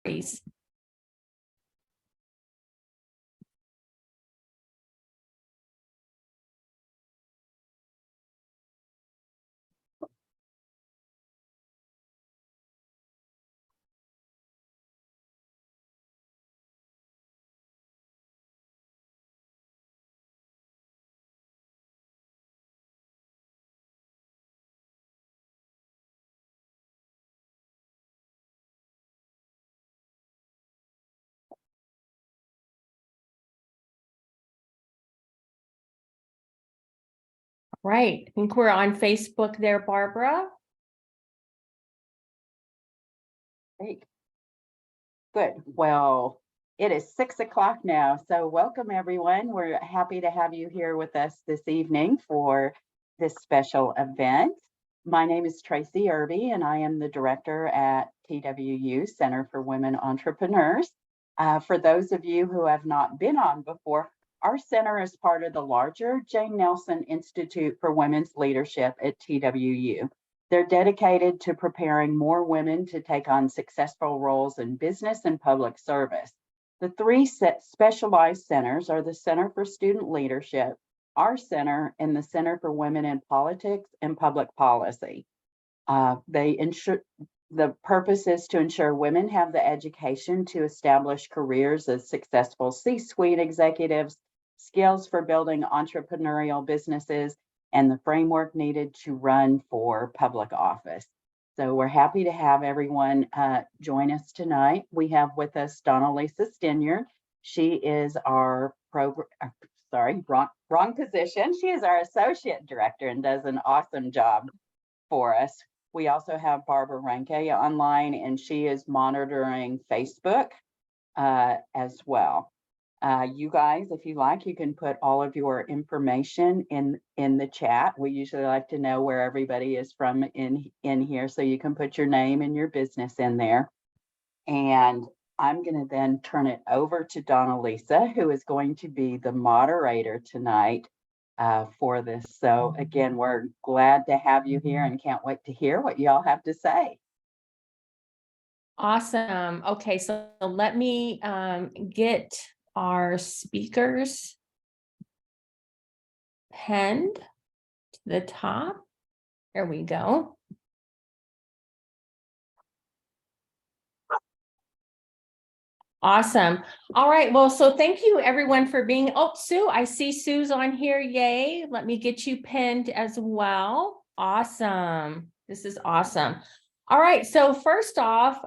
stories. Right. I think we're on Facebook there, Barbara. Great. Good. Well, it is 6 o'clock now, so welcome everyone. We're happy to have you here with us this evening for this special event. My name is Tracy Irby, and I am the director at TWU, Center for Women Entrepreneurs. For those of you who have not been on before, our center is part of the larger Jane Nelson Institute for Women's Leadership at TWU. They're dedicated to preparing more women to take on successful roles in business and public service. The three specialized centers are the Center for Student Leadership, our center, and the Center for Women in Politics and Public Policy. The purpose is to ensure women have the education to establish careers as successful C-suite executives, skills for building entrepreneurial businesses, and the framework needed to run for public office. So we're happy to have everyone join us tonight. We have with us Donna-Lisa Stinyard. She is our wrong position. She is our associate director and does an awesome job for us. We also have Barbara Ranke online, and she is monitoring Facebook as well. You guys, if you like, you can put all of your information in the chat. We usually like to know where everybody is from in here, so you can put your name and your business in there. And I'm going to then turn it over to Donna-Lisa, who is going to be the moderator tonight for this. So again, we're glad to have you here and can't wait to hear what y'all have to say. Awesome. Okay, so let me get our speakers pinned to the top. There we go. Awesome. All right. Well, so thank you everyone for being, Sue, I see Sue's on here. Yay. Let me get you pinned as well. Awesome. This is awesome. All right. So first off,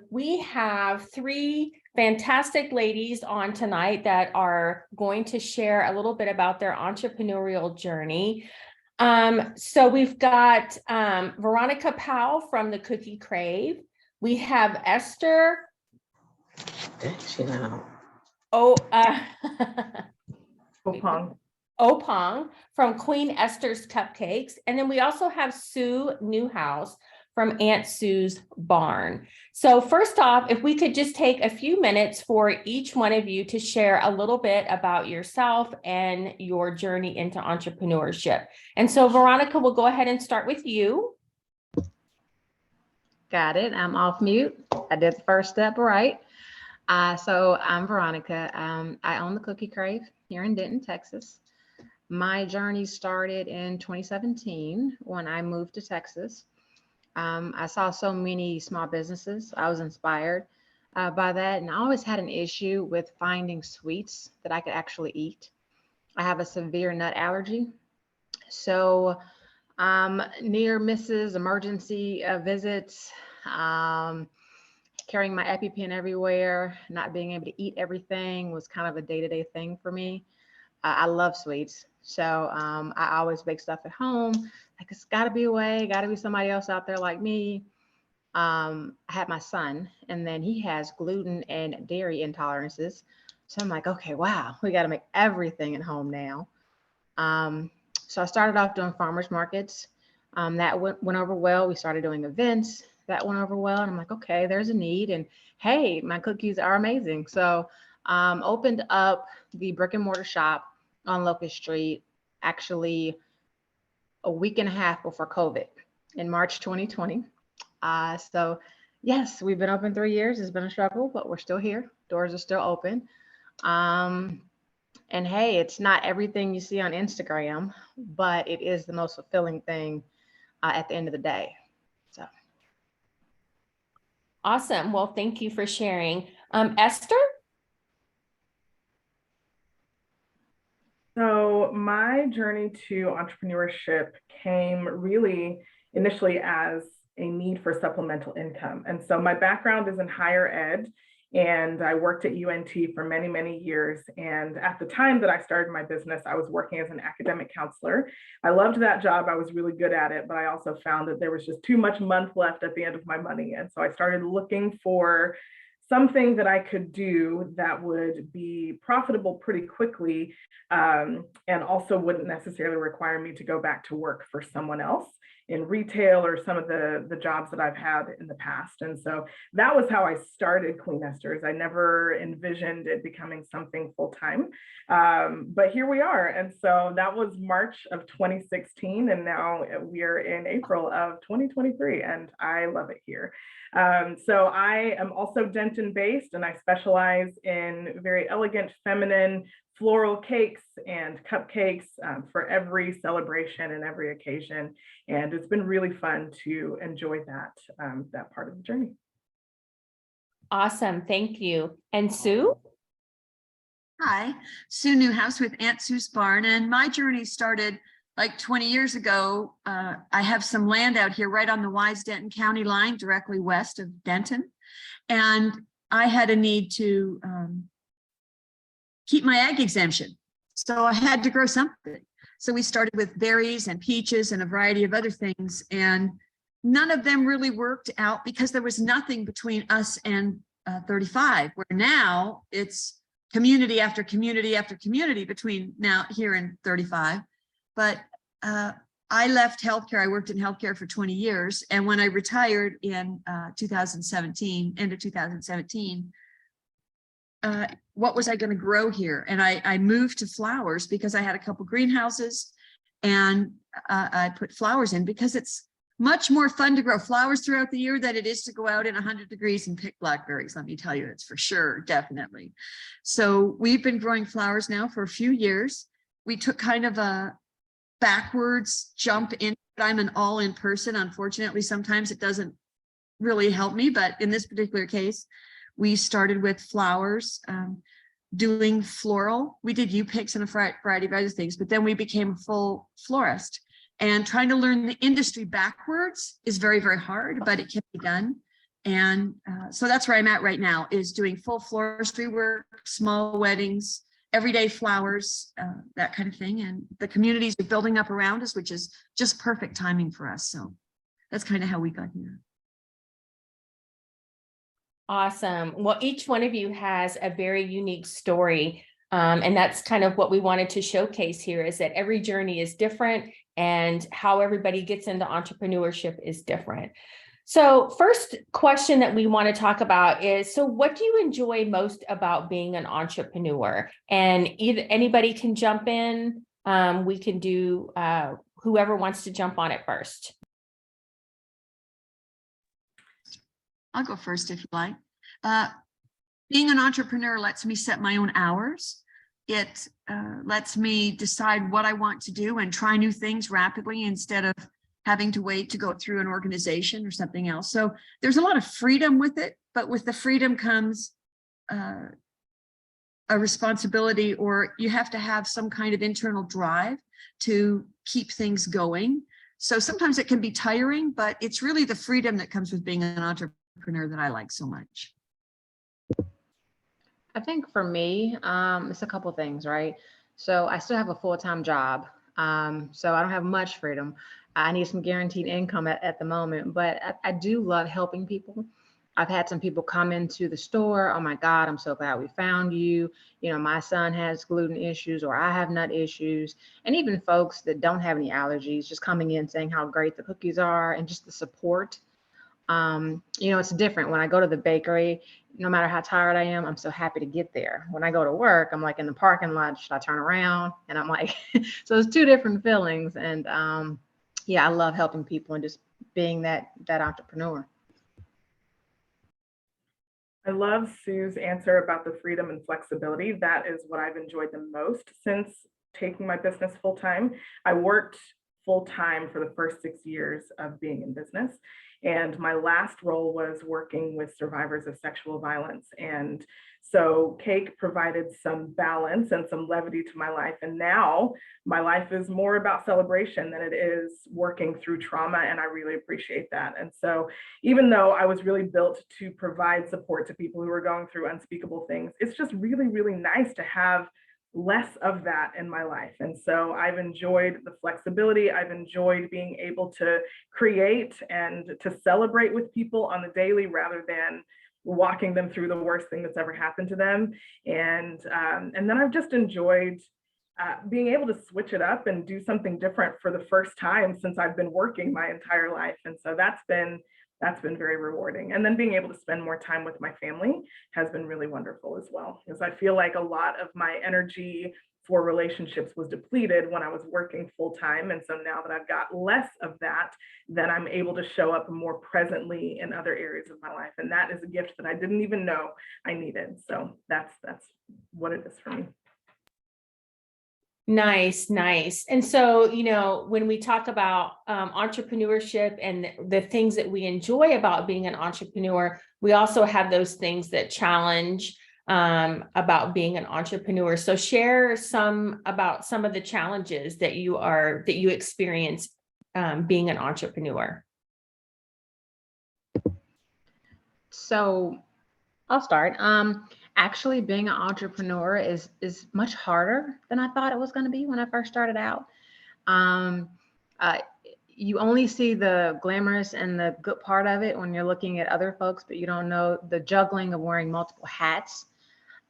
we have three fantastic ladies on tonight that are going to share a little bit about their entrepreneurial journey. So we've got Veronica Powell from the Cookie Crave. We have Esther Oppong from Queen Esther's Cupcakes. And then we also have Sue Newhouse from Aunt Sue's Barn. So first off, if we could just take a few minutes for each one of you to share a little bit about yourself and your journey into entrepreneurship. And so Veronica, we'll go ahead and start with you. Got it. I'm off mute. I did the first step right. So I'm Veronica. I own the Cookie Crave here in Denton, Texas. My journey started in 2017 when I moved to Texas. I saw so many small businesses. I was inspired by that, and I always had an issue with finding sweets that I could actually eat. I have a severe nut allergy, so near misses, emergency visits, carrying my EpiPen everywhere, not being able to eat everything was kind of a day-to-day thing for me. I love sweets, so I always bake stuff at home. Like, it's got to be a way, got to be somebody else out there like me. I had my son, and then he has gluten and dairy intolerances. So I'm like, okay, wow, we got to make everything at home now. So I started off doing farmers markets. That went over well. We started doing events. That went over well. And I'm like, okay, there's a need. And hey, my cookies are amazing. So opened up the brick and mortar shop on Locust Street, actually a week and a half before COVID in March 2020. So Yes, we've been open 3 years. It's been a struggle, but we're still here. Doors are still open. And hey, it's not everything you see on Instagram, but it is the most fulfilling thing at the end of the day. So. Awesome. Well, thank you for sharing. Esther? So my journey to entrepreneurship came really initially as a need for supplemental income. And so my background is in higher ed, and I worked at UNT for many, many years. And at the time that I started my business, I was working as an academic counselor. I loved that job. I was really good at it, but I also found that there was just too much month left at the end of my money. And so I started looking for something that I could do that would be profitable pretty quickly, and also wouldn't necessarily require me to go back to work for someone else in retail or some of the jobs that I've had in the past. And so that was how I started Queen Esther's. I never envisioned it becoming something full-time, but here we are. And so that was March of 2016, and now we are in April of 2023, and I love it here. So I am also Denton based, and I specialize in very elegant, feminine floral cakes and cupcakes for every celebration and every occasion. And it's been really fun to enjoy that part of the journey. Awesome. Thank you. And Sue? Hi, Sue Newhouse with Aunt Sue's Barn, and my journey started like 20 years ago. I have some land out here right on the Wise-Denton County line, directly west of Denton, and I had a need to keep my ag exemption, so I had to grow something. So we started with berries and peaches and a variety of other things, and none of them really worked out because there was nothing between us and 35, where now it's community after community after community between now here and 35. But I left healthcare. I worked in healthcare for 20 years. And when I retired in 2017, end of 2017, what was I going to grow here? And I moved to flowers because I had a couple greenhouses, and I put flowers in because it's much more fun to grow flowers throughout the year than it is to go out in 100 degrees and pick blackberries. Let me tell you, it's for sure, definitely. So we've been growing flowers now for a few years. We took kind of a backwards jump in. I'm an all-in person. Unfortunately, sometimes it doesn't really help me, but in this particular case, we started with flowers, doing floral. We did U-picks and a variety of other things, but then we became a full florist. And trying to learn the industry backwards is very, very hard, but it can be done. And so that's where I'm at right now, is doing full floristry work, small weddings, everyday flowers, that kind of thing. And the communities are building up around us, which is just perfect timing for us. So that's kind of how we got here. Awesome. Well, each one of you has a very unique story. And that's kind of what we wanted to showcase here, is that every journey is different and how everybody gets into entrepreneurship is different. So first question that we want to talk about is, so what do you enjoy most about being an entrepreneur? And either anybody can jump in. We can do whoever wants to jump on it first. I'll go first if you like. Being an entrepreneur lets me set my own hours. It lets me decide what I want to do and try new things rapidly instead of having to wait to go through an organization or something else. So there's a lot of freedom with it, but with the freedom comes a responsibility, or you have to have some kind of internal drive to keep things going. So sometimes it can be tiring, but it's really the freedom that comes with being an entrepreneur that I like so much. I think for me, it's a couple things, right? So I still have a full-time job. So I don't have much freedom. I need some guaranteed income at the moment, but I do love helping people. I've had some people come into the store. Oh my God, I'm so glad we found you. You know, my son has gluten issues, or I have nut issues. And even folks that don't have any allergies, just coming in saying how great the cookies are, and just the support. You know, it's different when I go to the bakery. No matter how tired I am, I'm so happy to get there. When I go to work, I'm like in the parking lot, should I turn around? And I'm like, so it's two different feelings. And yeah, I love helping people and just being that entrepreneur. I love Sue's answer about the freedom and flexibility. That is what I've enjoyed the most since taking my business full time. I worked full time for the first 6 years of being in business. And my last role was working with survivors of sexual violence. And so Cake provided some balance and some levity to my life. And now my life is more about celebration than it is working through trauma. And I really appreciate that. And so even though I was really built to provide support to people who are going through unspeakable things, it's just really, really nice to have less of that in my life. And so I've enjoyed the flexibility. I've enjoyed being able to create and to celebrate with people on the daily rather than walking them through the worst thing that's ever happened to them. And then I've just enjoyed being able to switch it up and do something different for the first time since I've been working my entire life. And so that's been very rewarding. And then being able to spend more time with my family has been really wonderful as well, because I feel like a lot of my energy for relationships was depleted when I was working full time. And so now that I've got less of that, then I'm able to show up more presently in other areas of my life. And that is a gift that I didn't even know I needed. So that's what it is for me. Nice, nice. And so, when we talk about entrepreneurship and the things that we enjoy about being an entrepreneur, we also have those things that challenge about being an entrepreneur. So share about some of the challenges that you experience being an entrepreneur. So I'll start. Actually, being an entrepreneur is much harder than I thought it was going to be when I first started out. You only see the glamorous and the good part of it when you're looking at other folks, but you don't know the juggling of wearing multiple hats.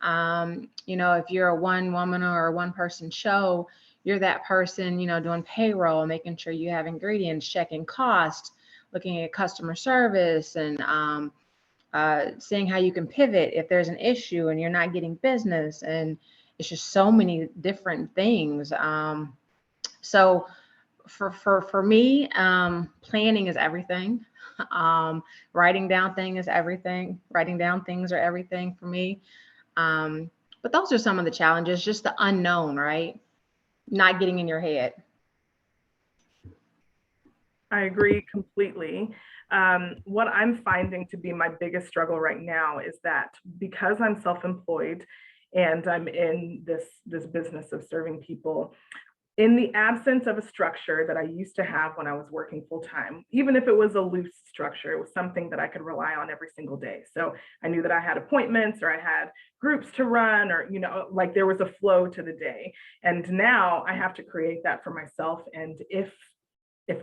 If you're a one woman or a one person show, you're that person, doing payroll, making sure you have ingredients, checking costs, looking at customer service, and seeing how you can pivot if there's an issue and you're not getting business. And it's just so many different things. So for me, planning is everything. Writing down things is everything. Writing down things are everything for me. But those are some of the challenges, just the unknown, right? Not getting in your head. I agree completely. What I'm finding to be my biggest struggle right now is that because I'm self-employed and I'm in this business of serving people, in the absence of a structure that I used to have when I was working full time, even if it was a loose structure, it was something that I could rely on every single day. So I knew that I had appointments or I had groups to run, or, like there was a flow to the day. And now I have to create that for myself. And if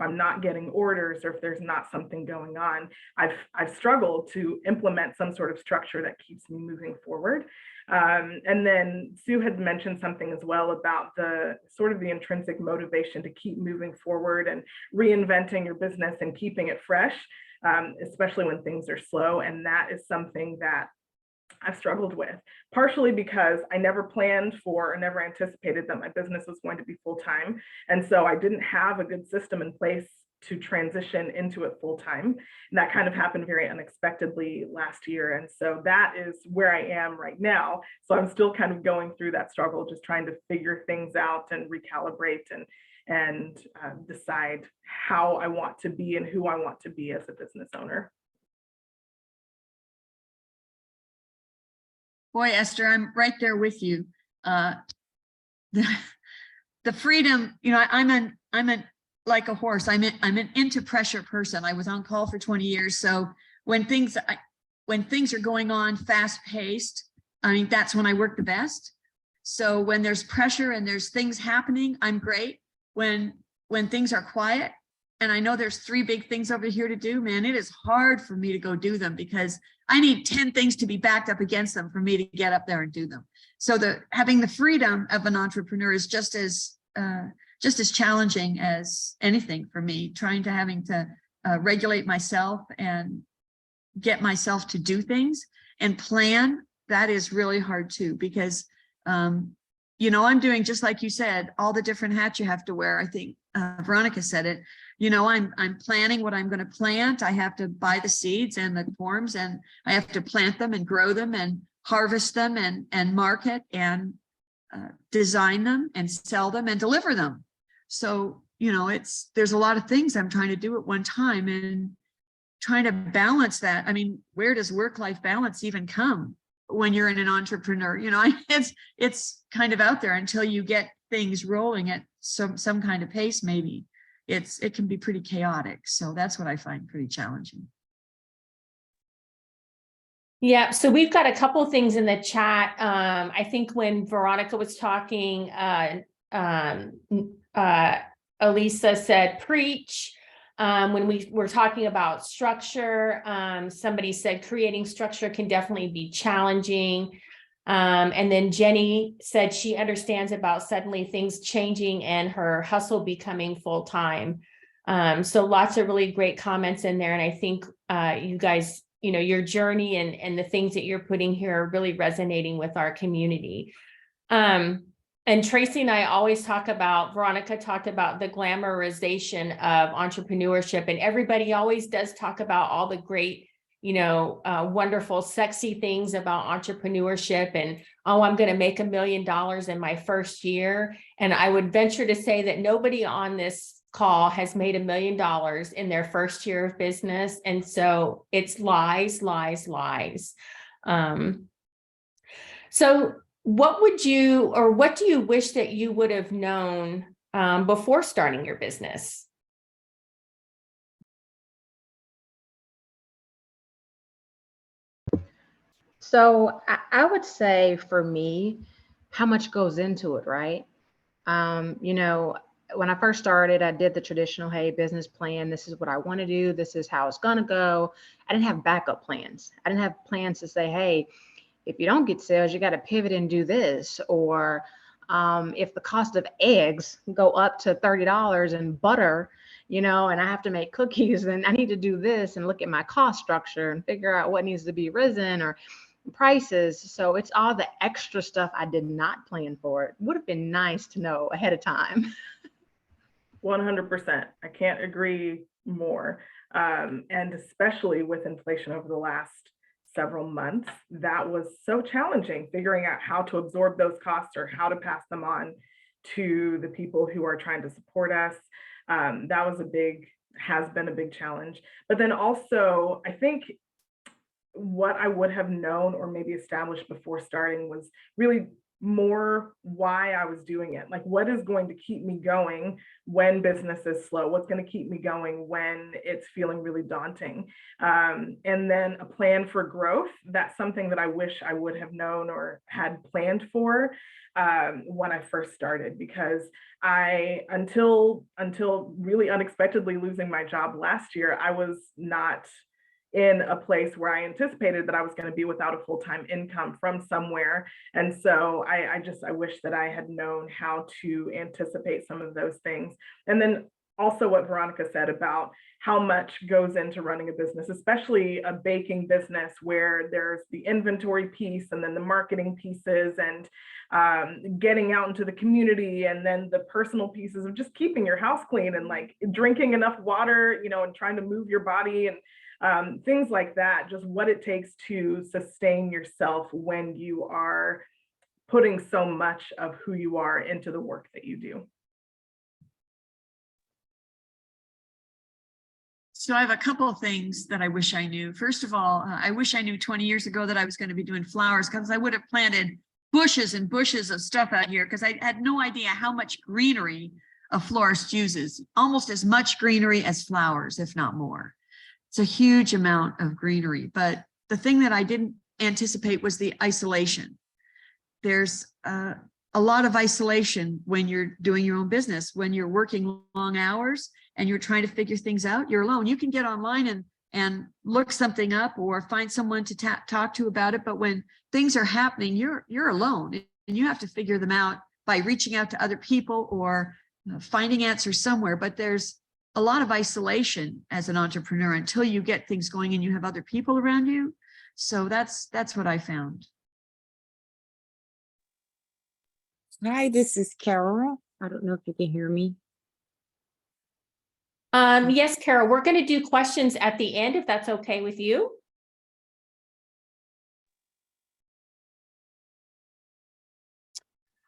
I'm not getting orders or if there's not something going on, I've struggled to implement some sort of structure that keeps me moving forward. And then Sue had mentioned something as well about the sort of the intrinsic motivation to keep moving forward and reinventing your business and keeping it fresh, especially when things are slow. And that is something that I've struggled with, partially because I never planned for or never anticipated that my business was going to be full-time. And so I didn't have a good system in place to transition into it full-time. And that kind of happened very unexpectedly last year. And so that is where I am right now. So I'm still kind of going through that struggle, just trying to figure things out and recalibrate and decide how I want to be and who I want to be as a business owner. Boy, Esther, I'm right there with you. The freedom, I'm like a horse. I'm an into pressure person. I was on call for 20 years. So when things are going on fast paced, that's when I work the best. So when there's pressure and there's things happening, I'm great. When things are quiet and I know there's 3 big things over here to do, man, it is hard for me to go do them because I need 10 things to be backed up against them for me to get up there and do them. So having the freedom of an entrepreneur is just as challenging as anything for me, having to regulate myself and get myself to do things and plan. That is really hard too, because, I'm doing, just like you said, all the different hats you have to wear. I think Veronica said it. you know, I'm planning what I'm going to plant. I have to buy the seeds and the forms, and I have to plant them and grow them and harvest them and market and design them and sell them and deliver them. So, you know, there's a lot of things I'm trying to do at one time and trying to balance that. I mean, where does work-life balance even come when you're an entrepreneur? You know, it's kind of out there until you get things rolling at some kind of pace. Maybe it can be pretty chaotic. So that's what I find pretty challenging. Yeah, so we've got a couple things in the chat. I think when Veronica was talking, Elisa said, preach. When we were talking about structure, somebody said creating structure can definitely be challenging. And then Jenny said she understands about suddenly things changing and her hustle becoming full time. So lots of really great comments in there. And I think you guys, you know, your journey and the things that you're putting here are really resonating with our community. And Tracy and I always talk about, Veronica talked about the glamorization of entrepreneurship, and everybody always does talk about all the great, you know, wonderful, sexy things about entrepreneurship and, oh, I'm going to make $1 million in my first year. And I would venture to say that nobody on this call has made $1 million in their first year of business. And so it's lies, lies, lies. So what do you wish that you would have known before starting your business? So I would say for me, how much goes into it, right? You know, when I first started, I did the traditional, hey, business plan. This is what I want to do. This is how it's going to go. I didn't have backup plans. I didn't have plans to say, hey, if you don't get sales, you got to pivot and do this. Or if the cost of eggs go up to $30 and butter, you know, and I have to make cookies, then I need to do this and look at my cost structure and figure out what needs to be risen or prices. So it's all the extra stuff I did not plan for. It would have been nice to know ahead of time. 100%. I can't agree more. And especially with inflation over the last several months, that was so challenging, figuring out how to absorb those costs or how to pass them on to the people who are trying to support us. That was has been a big challenge. But then also, I think what I would have known or maybe established before starting was really more why I was doing it. Like, what is going to keep me going when business is slow? What's going to keep me going when it's feeling really daunting? And then a plan for growth. That's something that I wish I would have known or had planned for when I first started, because until really unexpectedly losing my job last year, I was not in a place where I anticipated that I was going to be without a full-time income from somewhere. And so I wish that I had known how to anticipate some of those things. And then also what Veronica said about how much goes into running a business, especially a baking business where there's the inventory piece and then the marketing pieces and getting out into the community, and then the personal pieces of just keeping your house clean and like drinking enough water, you know, and trying to move your body and things like that, just what it takes to sustain yourself when you are putting so much of who you are into the work that you do. So I have a couple of things that I wish I knew. First of all, I wish I knew 20 years ago that I was going to be doing flowers, because I would have planted bushes and bushes of stuff out here, because I had no idea how much greenery a florist uses, almost as much greenery as flowers, if not more. It's a huge amount of greenery. But the thing that I didn't anticipate was the isolation. There's a lot of isolation when you're doing your own business, when you're working long hours and you're trying to figure things out. You're alone. You can get online and look something up or find someone to talk to about it. But when things are happening, you're alone, and you have to figure them out by reaching out to other people or finding answers somewhere. But there's a lot of isolation as an entrepreneur until you get things going and you have other people around you. So that's what I found. Hi, this is Carol. I don't know if you can hear me. Yes, Carol, we're going to do questions at the end, if that's okay with you.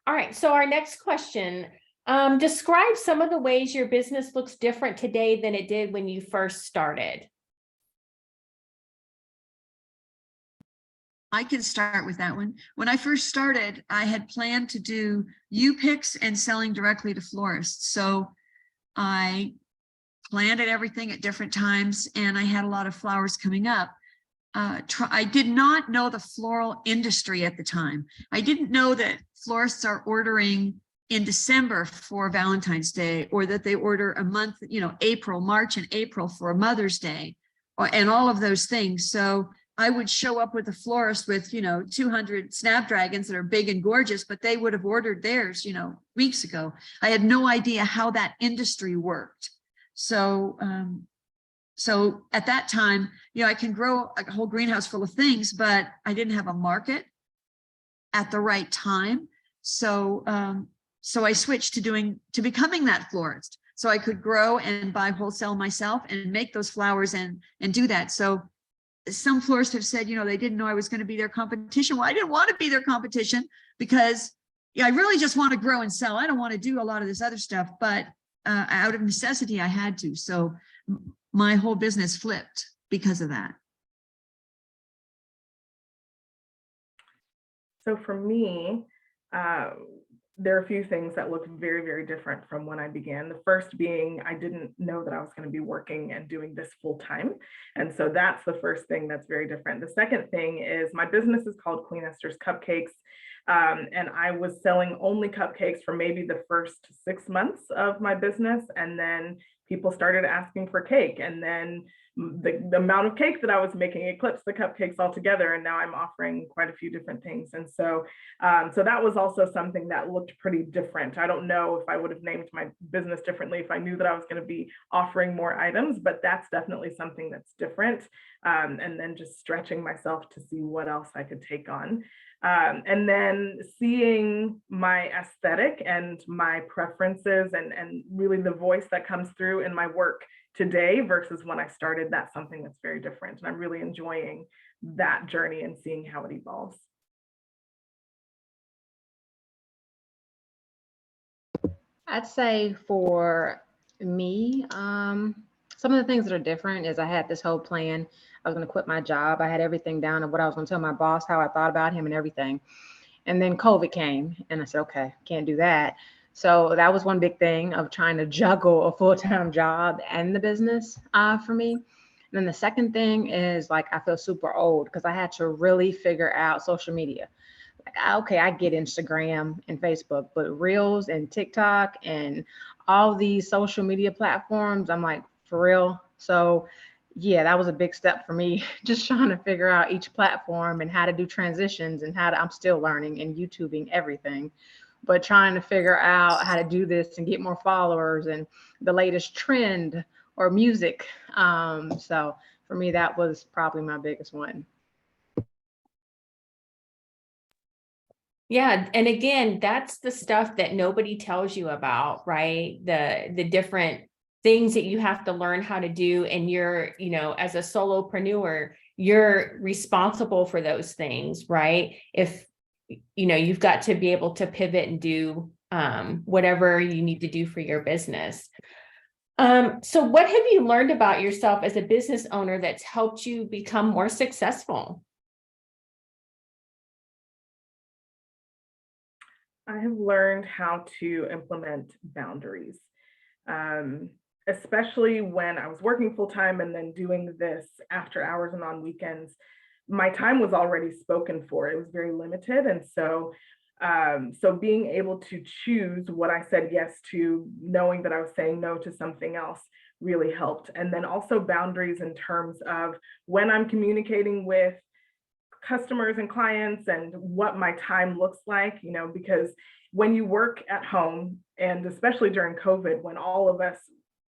All right, so our next question, describe some of the ways your business looks different today than it did when you first started. I can start with that one. When I first started, I had planned to do U-picks and selling directly to florists. So I planted everything at different times and I had a lot of flowers coming up. I did not know the floral industry at the time. I didn't know that florists are ordering in December for Valentine's Day, or that they order a month, March and April for Mother's Day, and all of those things. So I would show up with a florist with, 200 snapdragons that are big and gorgeous, but they would have ordered theirs, weeks ago. I had no idea how that industry worked. So at that time, I can grow a whole greenhouse full of things, but I didn't have a market at the right time. So I switched to becoming that florist. So I could grow and buy wholesale myself and make those flowers and do that. So some florists have said, they didn't know I was going to be their competition. Well, I didn't want to be their competition because I really just want to grow and sell. I don't want to do a lot of this other stuff, but out of necessity, I had to. So my whole business flipped because of that. So for me, there are a few things that look very, very different from when I began. The first being, I didn't know that I was going to be working and doing this full time. And so that's the first thing that's very different. The second thing is my business is called Queen Esther's Cupcakes. And I was selling only cupcakes for maybe the first 6 months of my business. And then people started asking for cake. And then the amount of cake that I was making eclipsed the cupcakes altogether. And now I'm offering quite a few different things. And so that was also something that looked pretty different. I don't know if I would have named my business differently if I knew that I was going to be offering more items, but that's definitely something that's different. And then just stretching myself to see what else I could take on. And then seeing my aesthetic and my preferences and really the voice that comes through in my work today versus when I started, that's something that's very different. And I'm really enjoying that journey and seeing how it evolves. I'd say for me, some of the things that are different is I had this whole plan. I was going to quit my job. I had everything down of what I was going to tell my boss, how I thought about him and everything. And then COVID came and I said, okay, can't do that. So that was one big thing of trying to juggle a full-time job and the business for me. And then the second thing is like, I feel super old because I had to really figure out social media. Like, okay, I get Instagram and Facebook, but Reels and TikTok and all these social media platforms, I'm like, for real? So yeah, that was a big step for me, just trying to figure out each platform and how to do transitions and I'm still learning and YouTubing everything, but trying to figure out how to do this and get more followers and the latest trend or music. So for me, that was probably my biggest one. Yeah, and again, that's the stuff that nobody tells you about, right? The different things that you have to learn how to do, and you're, as a solopreneur, you're responsible for those things, right? If you've got to be able to pivot and do whatever you need to do for your business. So what have you learned about yourself as a business owner that's helped you become more successful? I have learned how to implement boundaries, especially when I was working full time and then doing this after hours and on weekends. My time was already spoken for. It was very limited. And so being able to choose what I said yes to, knowing that I was saying no to something else, really helped. And then also boundaries in terms of when I'm communicating with customers and clients and what my time looks like, because when you work at home, and especially during COVID, when all of us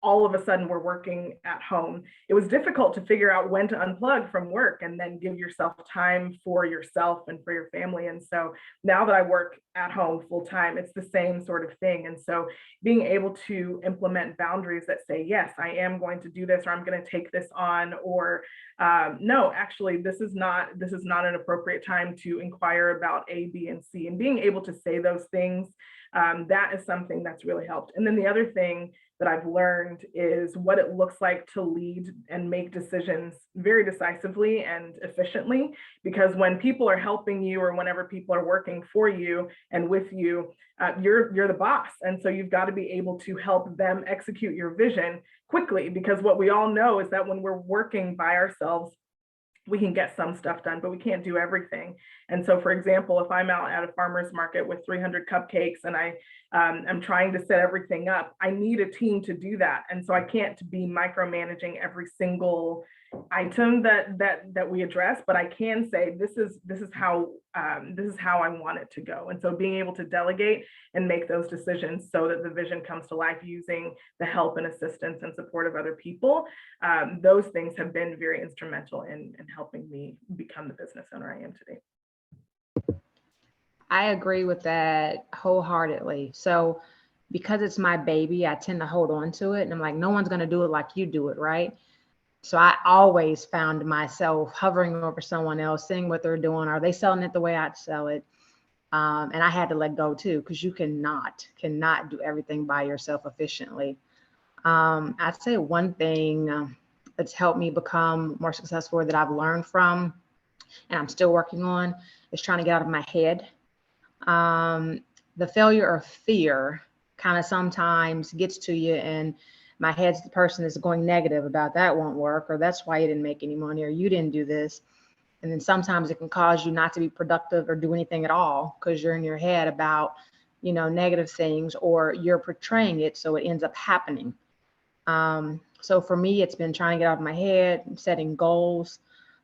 all of a sudden we're working at home. It was difficult to figure out when to unplug from work and then give yourself time for yourself and for your family. And so now that I work at home full time, it's the same sort of thing. And so being able to implement boundaries that say, yes, I am going to do this, or I'm going to take this on, or no, actually, this is not an appropriate time to inquire about A, B, and C. And being able to say those things, that is something that's really helped. And then the other thing that I've learned is what it looks like to lead and make decisions very decisively and efficiently. Because when people are helping you, or whenever people are working for you and with you, you're the boss. And so you've got to be able to help them execute your vision quickly, because what we all know is that when we're working by ourselves, we can get some stuff done, but we can't do everything. And so, for example, if I'm out at a farmer's market with 300 cupcakes and I'm trying to set everything up, I need a team to do that. And so I can't be micromanaging every single item that we address, but I can say, this is how I want it to go. And so being able to delegate and make those decisions so that the vision comes to life using the help and assistance and support of other people, those things have been very instrumental in helping me become the business owner I am today. I agree with that wholeheartedly. So because it's my baby, I tend to hold on to it. And I'm like, no one's going to do it like you do it, right? So I always found myself hovering over someone else, seeing what they're doing. Are they selling it the way I'd sell it? And I had to let go too, because you cannot do everything by yourself efficiently. I'd say one thing that's helped me become more successful, that I've learned from, and I'm still working on, is trying to get out of my head. The failure or fear kind of sometimes gets to you, and my head's the person is going negative about that won't work, or that's why you didn't make any money, or you didn't do this. And then sometimes it can cause you not to be productive or do anything at all, because you're in your head about, negative things, or you're portraying it so it ends up happening. So for me, it's been trying to get out of my head, setting goals,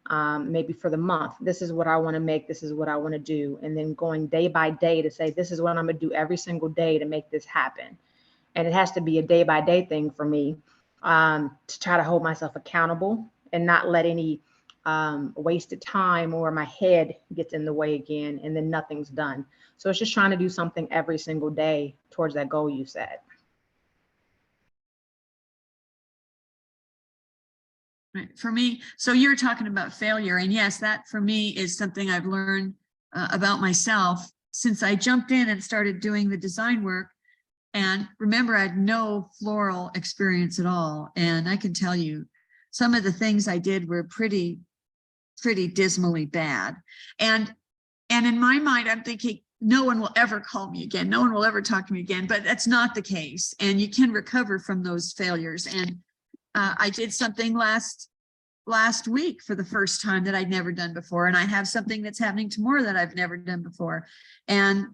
maybe for the month. This is what I want to make. This is what I want to do. And then going day by day to say, this is what I'm going to do every single day to make this happen. And it has to be a day by day thing for me, to try to hold myself accountable and not let any wasted time or my head gets in the way again, and then nothing's done. So it's just trying to do something every single day towards that goal you set. Right. For me, so you're talking about failure, and yes, that for me is something I've learned about myself since I jumped in and started doing the design work. And remember, I had no floral experience at all. And I can tell you, some of the things I did were pretty dismally bad. And in my mind, I'm thinking, no one will ever call me again. No one will ever talk to me again. But that's not the case. And you can recover from those failures. And I did something last week for the first time that I'd never done before. And I have something that's happening tomorrow that I've never done before. And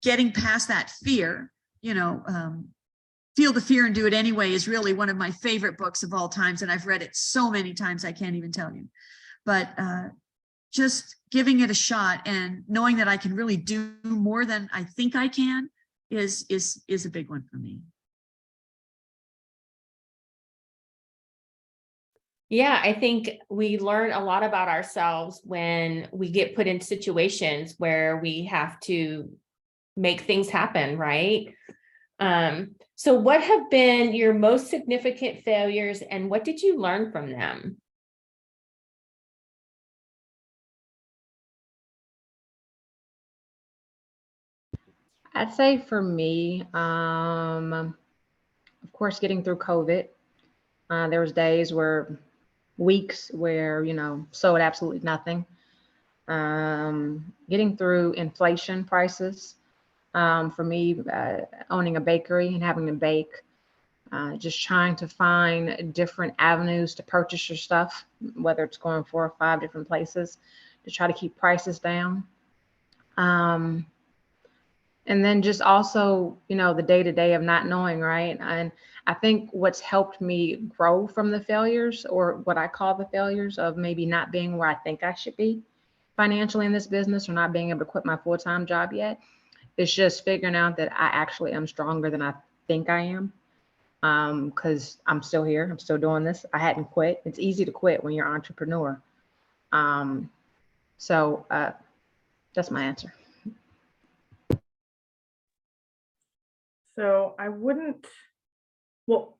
getting past that fear, Feel the Fear and Do It Anyway is really one of my favorite books of all times. And I've read it so many times, I can't even tell you. But just giving it a shot and knowing that I can really do more than I think I can is a big one for me. Yeah, I think we learn a lot about ourselves when we get put in situations where we have to make things happen, right? So what have been your most significant failures, and what did you learn from them? I'd say for me, of course, getting through COVID, there was weeks where, sold absolutely nothing. Getting through inflation prices, for me, owning a bakery and having to bake, just trying to find different avenues to purchase your stuff, whether it's going 4 or 5 different places to try to keep prices down. And then just also, the day-to-day of not knowing, right? And I think what's helped me grow from the failures, or what I call the failures of maybe not being where I think I should be financially in this business, or not being able to quit my full-time job yet, is just figuring out that I actually am stronger than I think I am. because I'm still here. I'm still doing this. I hadn't quit. It's easy to quit when you're an entrepreneur. So that's my answer. So I wouldn't, well,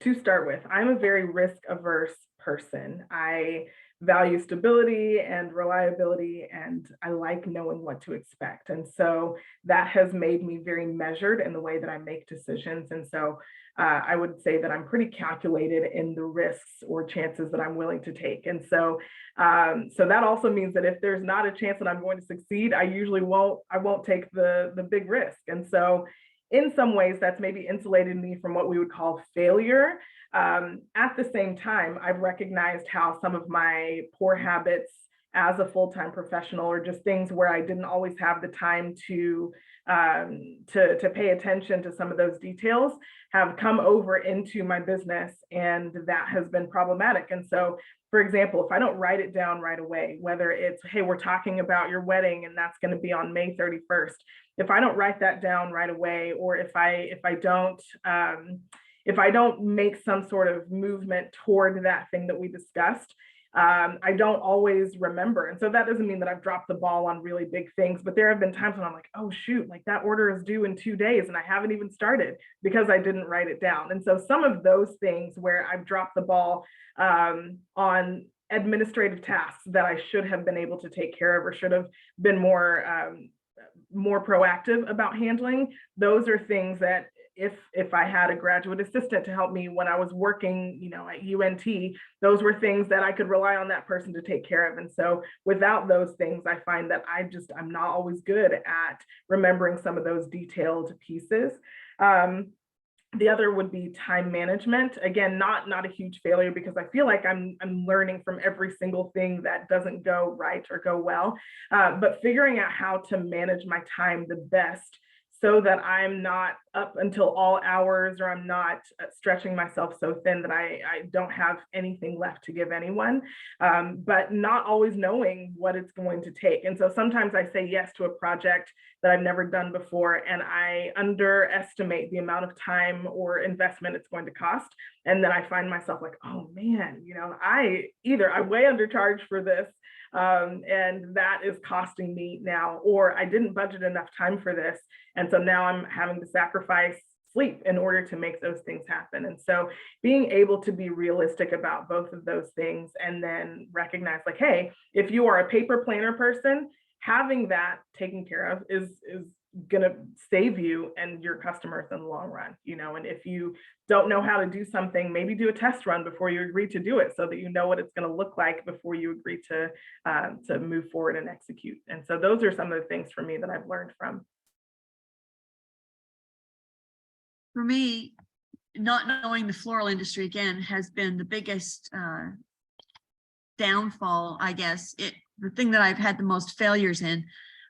to start with, I'm a very risk averse person. I value stability and reliability, and I like knowing what to expect. And so that has made me very measured in the way that I make decisions. And so I would say that I'm pretty calculated in the risks or chances that I'm willing to take. And so so that also means that if there's not a chance that I'm going to succeed, I usually won't take the big risk. And so in some ways, that's maybe insulated me from what we would call failure. At the same time, I've recognized how some of my poor habits as a full-time professional, or just things where I didn't always have the time to pay attention to some of those details, have come over into my business, and that has been problematic. And so, for example, if I don't write it down right away, whether it's, hey, we're talking about your wedding and that's going to be on May 31st, if I don't write that down right away, or if I don't make some sort of movement toward that thing that we discussed, I don't always remember. And so that doesn't mean that I've dropped the ball on really big things, but there have been times when I'm like, oh shoot, like that order is due in 2 days and I haven't even started because I didn't write it down. And so some of those things where I've dropped the ball on administrative tasks that I should have been able to take care of, or should have been more proactive about handling, those are things that if I had a graduate assistant to help me when I was working, at UNT, those were things that I could rely on that person to take care of. And so without those things, I find that I'm not always good at remembering some of those detailed pieces. The other would be time management. Again, not a huge failure, because I feel like I'm learning from every single thing that doesn't go right or go well, but figuring out how to manage my time the best, so that I'm not up until all hours, or I'm not stretching myself so thin that I don't have anything left to give anyone, but not always knowing what it's going to take. And so sometimes I say yes to a project that I've never done before, and I underestimate the amount of time or investment it's going to cost. And then I find myself like, oh man, I way undercharged for this, and that is costing me now, or I didn't budget enough time for this, and so now I'm having to sacrifice sleep in order to make those things happen. And so being able to be realistic about both of those things, and then recognize, like, hey, if you are a paper planner person, having that taken care of is going to save you and your customers in the long run. And if you don't know how to do something, maybe do a test run before you agree to do it, so that you know what it's going to look like before you agree to move forward and execute. And so those are some of the things for me that I've learned from. For me, not knowing the floral industry, again, has been the biggest downfall, I guess. The thing that I've had the most failures in.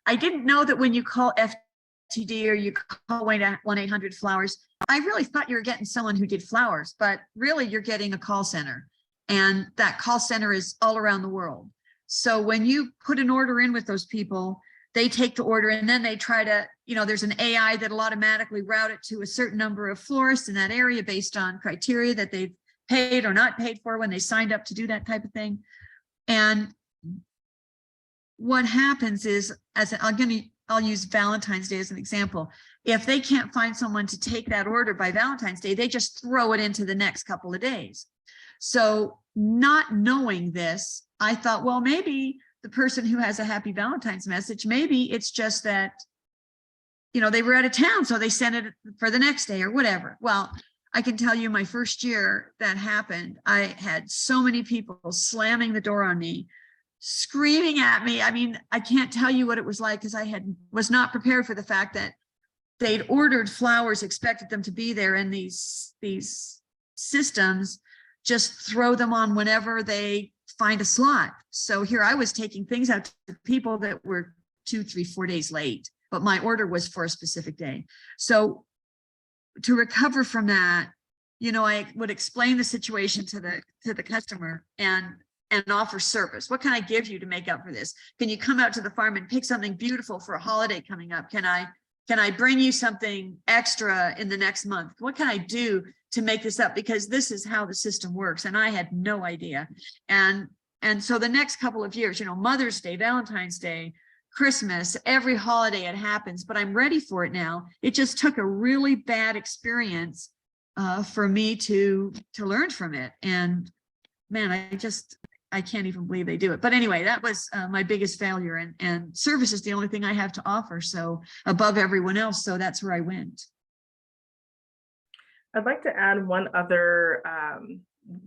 I didn't know that when you call FTD or you call 1-800-Flowers, I really thought you were getting someone who did flowers, but really you're getting a call center, and that call center is all around the world. So when you put an order in with those people, they take the order, and then they try to, there's an AI that'll automatically route it to a certain number of florists in that area based on criteria that they've paid or not paid for when they signed up to do that type of thing. And what happens is, I'll use Valentine's Day as an example. If they can't find someone to take that order by Valentine's Day, they just throw it into the next couple of days. So not knowing this, I thought, well, maybe the person who has a happy Valentine's message, maybe it's just that, they were out of town, so they sent it for the next day or whatever. Well, I can tell you, my first year that happened, I had so many people slamming the door on me, screaming at me. I mean, I can't tell you what it was like, because I was not prepared for the fact that they'd ordered flowers, expected them to be there, and these systems just throw them on whenever they find a slot. So here I was taking things out to people that were 2, 3, 4 days late, but my order was for a specific day. So to recover from that, I would explain the situation to the customer and offer service. What can I give you to make up for this? Can you come out to the farm and pick something beautiful for a holiday coming up? Can I can I bring you something extra in the next month? What can I do to make this up? Because this is how the system works. And I had no idea. And so the next couple of years, you know, Mother's Day, Valentine's Day, Christmas, every holiday it happens, but I'm ready for it now. It just took a really bad experience for me to learn from it. And man, I can't even believe they do it. But anyway, that was my biggest failure, and service is the only thing I have to offer. So above everyone else. So that's where I went. I'd like to add one other,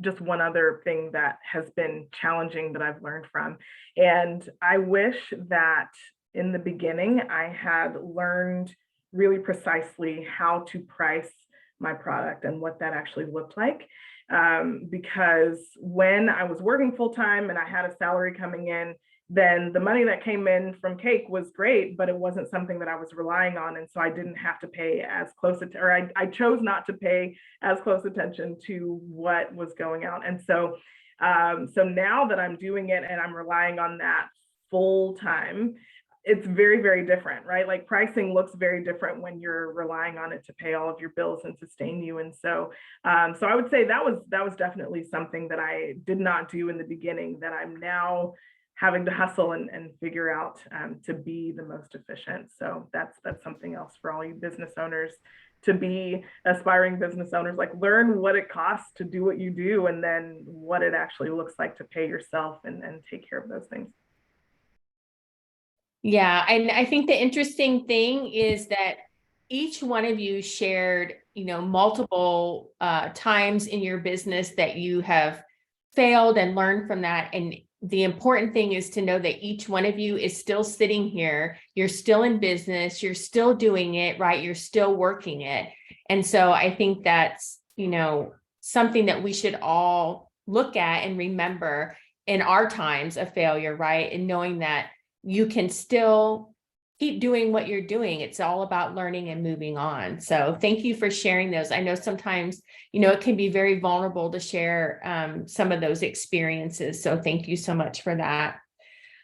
just one other thing that has been challenging that I've learned from. And I wish that in the beginning, I had learned really precisely how to price my product and what that actually looked like. Because when I was working full-time and I had a salary coming in, then the money that came in from cake was great, but it wasn't something that I was relying on. And so I didn't have to pay as close attention, or I chose not to pay as close attention to what was going out. And so, so now that I'm doing it and I'm relying on that full time, it's very, very different, right? Like pricing looks very different when you're relying on it to pay all of your bills and sustain you. And so, so I would say that was definitely something that I did not do in the beginning that I'm now having to hustle and figure out to be the most efficient. So that's something else for all you business owners, to be aspiring business owners, like learn what it costs to do what you do, and then what it actually looks like to pay yourself and take care of those things. Yeah, and I think the interesting thing is that each one of you shared, you know, multiple times in your business that you have failed and learned from that. And the important thing is to know that each one of you is still sitting here. You're still in business. You're still doing it, right? You're still working it. And so I think that's, you know, something that we should all look at and remember in our times of failure, right? And knowing that you can still keep doing what you're doing. It's all about learning and moving on. So thank you for sharing those. I know sometimes, you know, it can be very vulnerable to share some of those experiences. So thank you so much for that.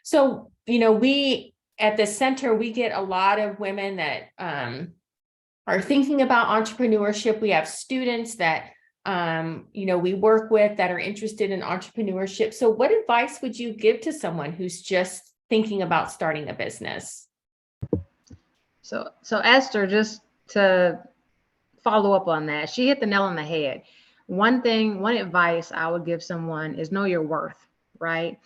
So, you know, we at the center, we get a lot of women that are thinking about entrepreneurship. We have students that, you know, we work with that are interested in entrepreneurship. So what advice would you give to someone who's just thinking about starting a business? So Esther, just to follow up on that, she hit the nail on the head. One advice I would give someone is know your worth, right?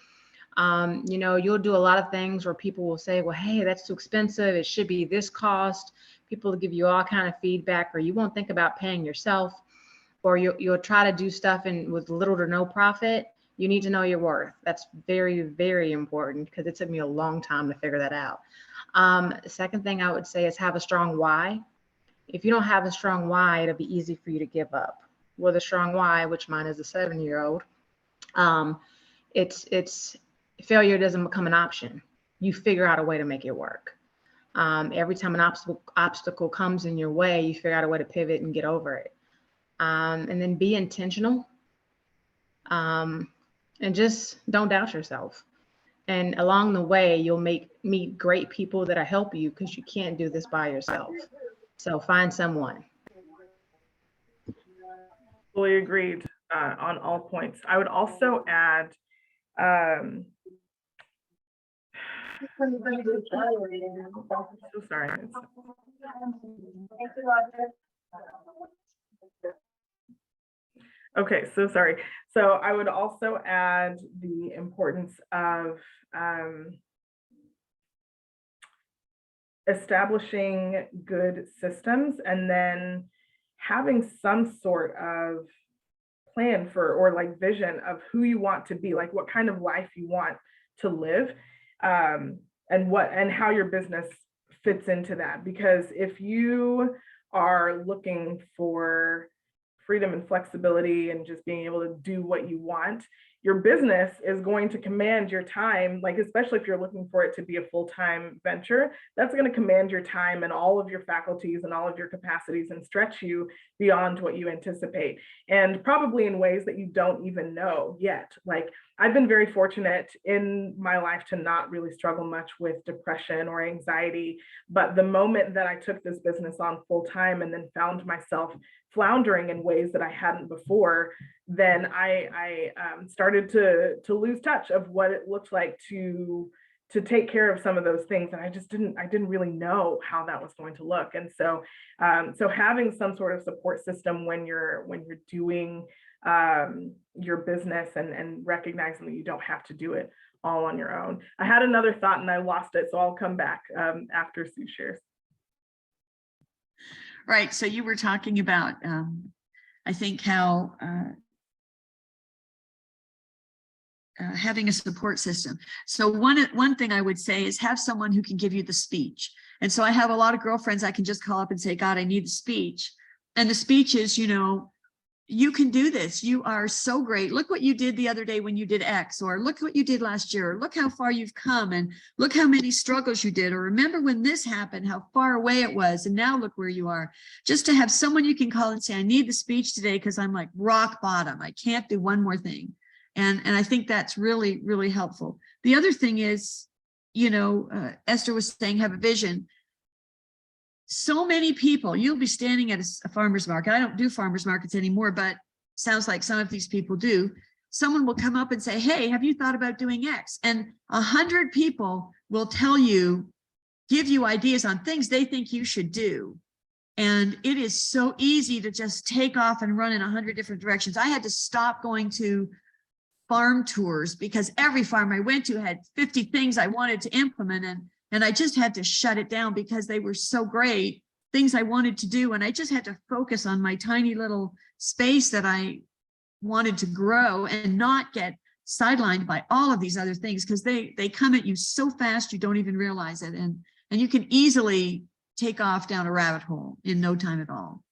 You know, you'll do a lot of things where people will say, well, hey, that's too expensive. It should be this cost. People will give you all kind of feedback, or you won't think about paying yourself, or you'll try to do stuff with little to no profit. You need to know your worth. That's very, very important, because it took me a long time to figure that out. The second thing I would say is have a strong why. If you don't have a strong why, it'll be easy for you to give up. With a strong why, which mine is a 7-year-old, it's failure doesn't become an option. You figure out a way to make it work. Every time an obstacle comes in your way, you figure out a way to pivot and get over it. And then be intentional. And just don't doubt yourself. And along the way, you'll meet great people that'll help you, because you can't do this by yourself. So find someone. Fully agreed on all points. I would also add, so sorry. Okay, so sorry. So I would also add the importance of establishing good systems, and then having some sort of plan for, or like vision of who you want to be, like what kind of life you want to live, and how your business fits into that. Because if you are looking for freedom and flexibility and just being able to do what you want, your business is going to command your time, like especially if you're looking for it to be a full-time venture, that's going to command your time and all of your faculties and all of your capacities and stretch you beyond what you anticipate, and probably in ways that you don't even know yet. Like, I've been very fortunate in my life to not really struggle much with depression or anxiety, but the moment that I took this business on full time and then found myself floundering in ways that I hadn't before, then I started to lose touch of what it looked like to take care of some of those things, and I didn't really know how that was going to look. And so having some sort of support system when you're doing your business and recognizing that you don't have to do it all on your own. I had another thought and I lost it, so I'll come back after Sue shares. Right. So you were talking about, I think, how having a support system. So one thing I would say is have someone who can give you the speech. And so I have a lot of girlfriends I can just call up and say, God, I need the speech. And the speech is, you can do this. You are so great. Look what you did the other day when you did X, or look what you did last year, or look how far you've come, and look how many struggles you did, or remember when this happened, how far away it was, and now look where you are. Just to have someone you can call and say, I need the speech today because I'm like rock bottom. I can't do one more thing. And I think that's really, really helpful. The other thing is, Esther was saying, have a vision. So many people, you'll be standing at a farmer's market. I don't do farmer's markets anymore, but sounds like some of these people do. Someone will come up and say, hey, have you thought about doing X? And 100 people will tell you, give you ideas on things they think you should do. And it is so easy to just take off and run in 100 different directions. I had to stop going to farm tours because every farm I went to had 50 things I wanted to implement, and I just had to shut it down because they were so great, things I wanted to do. And I just had to focus on my tiny little space that I wanted to grow and not get sidelined by all of these other things, because they come at you so fast you don't even realize it. And you can easily take off down a rabbit hole in no time at all.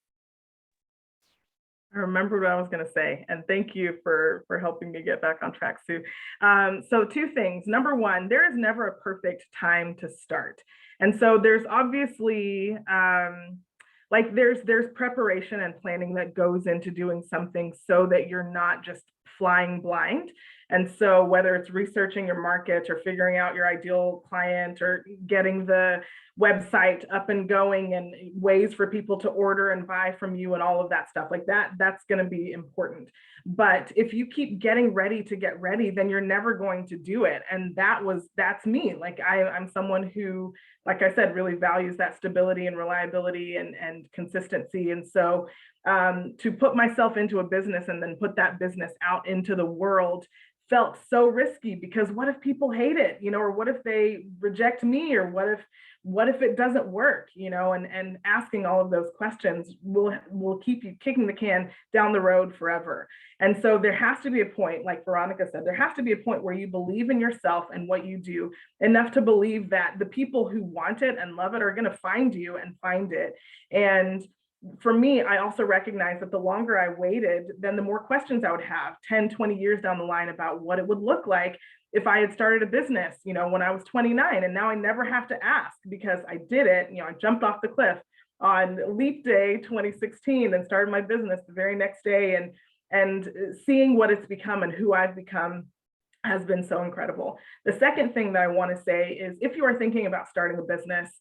I remembered what I was going to say, and thank you for helping me get back on track, Sue. So 2 things. Number 1, there is never a perfect time to start. And so there's obviously there's preparation and planning that goes into doing something so that you're not just flying blind. And so whether it's researching your market or figuring out your ideal client or getting the website up and going and ways for people to order and buy from you and all of that stuff like that, that's going to be important. But if you keep getting ready to get ready, then you're never going to do it. And that's me. Like I'm someone who, like I said, really values that stability and reliability and consistency. And so to put myself into a business and then put that business out into the world felt so risky, because what if people hate it, or what if they reject me, or what if it doesn't work, and asking all of those questions will keep you kicking the can down the road forever. And so there has to be a point, like Veronica said, there has to be a point where you believe in yourself and what you do enough to believe that the people who want it and love it are going to find you and find it. And for me, I also recognize that the longer I waited, then the more questions I would have 10, 20 years down the line about what it would look like if I had started a business, when I was 29, and now I never have to ask because I did it. I jumped off the cliff on Leap Day 2016 and started my business the very next day, and seeing what it's become and who I've become has been so incredible. The second thing that I want to say is, if you are thinking about starting a business,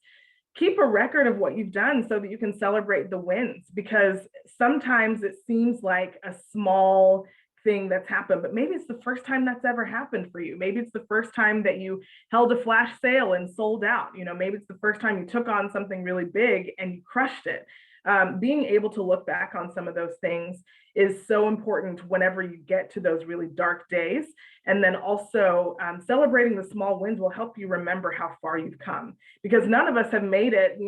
keep a record of what you've done so that you can celebrate the wins, because sometimes it seems like a small thing that's happened, but maybe it's the first time that's ever happened for you. Maybe it's the first time that you held a flash sale and sold out. Maybe it's the first time you took on something really big and you crushed it. Being able to look back on some of those things is so important whenever you get to those really dark days. And then also celebrating the small wins will help you remember how far you've come, because none of us have made it,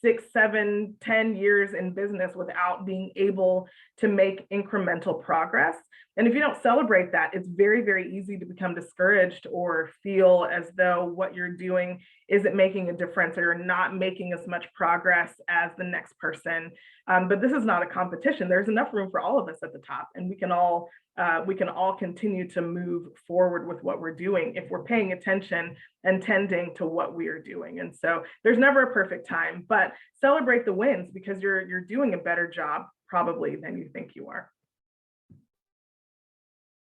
6, 7, 10 years in business without being able to make incremental progress. And if you don't celebrate that, it's very, very easy to become discouraged or feel as though what you're doing isn't making a difference, or you're not making as much progress as the next person. But this is not a competition. There's enough room for all of of us at the top, and we can all continue to move forward with what we're doing if we're paying attention and tending to what we are doing. And so there's never a perfect time, but celebrate the wins, because you're doing a better job probably than you think you are.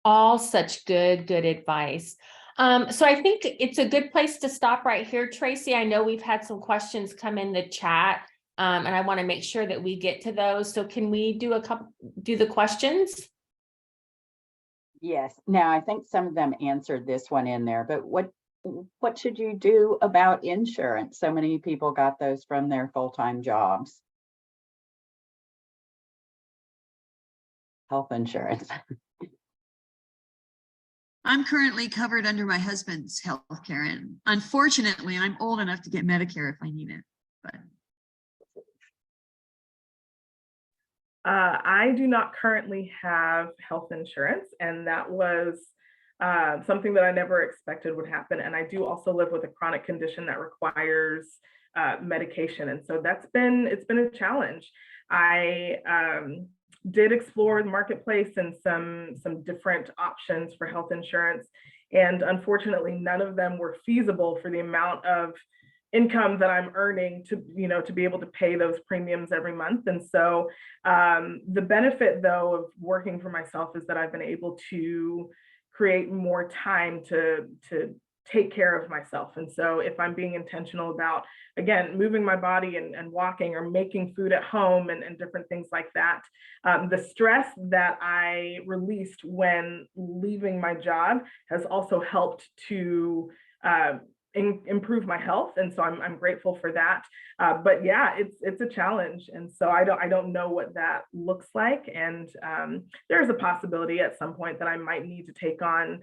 All such good advice. So I think it's a good place to stop right here, Tracy. I know we've had some questions come in the chat, and I want to make sure that we get to those. So can we do the questions? Yes. Now, I think some of them answered this one in there, but what should you do about insurance? So many people got those from their full-time jobs. Health insurance. I'm currently covered under my husband's health care, and unfortunately, I'm old enough to get Medicare if I need it. But I do not currently have health insurance, and that was something that I never expected would happen. And I do also live with a chronic condition that requires medication, and so it's been a challenge. I did explore the marketplace and some different options for health insurance, and unfortunately, none of them were feasible for the amount of income that I'm earning to be able to pay those premiums every month. And so the benefit, though, of working for myself is that I've been able to create more time to take care of myself. And so if I'm being intentional about, again, moving my body and walking or making food at home and different things like that, the stress that I released when leaving my job has also helped to improve my health, and so I'm grateful for that. But yeah, it's a challenge, and so I don't know what that looks like. And there's a possibility at some point that I might need to take on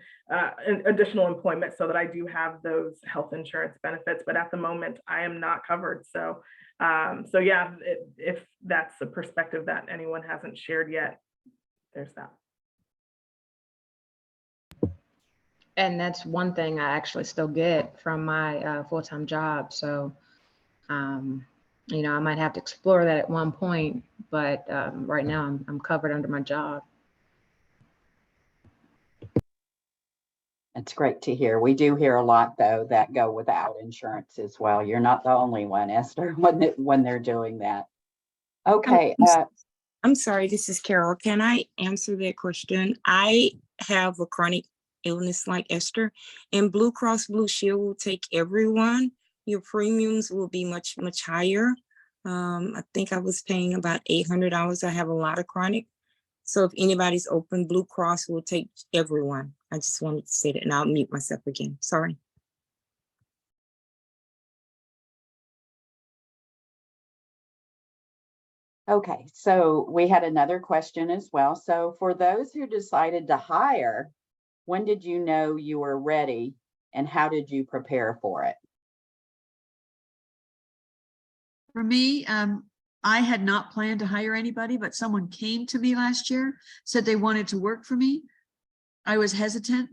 additional employment so that I do have those health insurance benefits. But at the moment, I am not covered. So yeah, if that's a perspective that anyone hasn't shared yet, there's that. And that's one thing I actually still get from my full-time job. So, I might have to explore that at one point, but right now I'm covered under my job. It's great to hear. We do hear a lot, though, that go without insurance as well. You're not the only one, Esther, when they're doing that. Okay. I'm sorry, this is Carol. Can I answer that question? I have a chronic illness like Esther, and Blue Cross Blue Shield will take everyone. Your premiums will be much higher. I think I was paying about $800. I have a lot of chronic. So if anybody's open, Blue Cross will take everyone. I just wanted to say that, and I'll mute myself again. Sorry. Okay, so we had another question as well. So for those who decided to hire, when did you know you were ready, and how did you prepare for it? for me, I had not planned to hire anybody, but someone came to me last year, said they wanted to work for me. I was hesitant,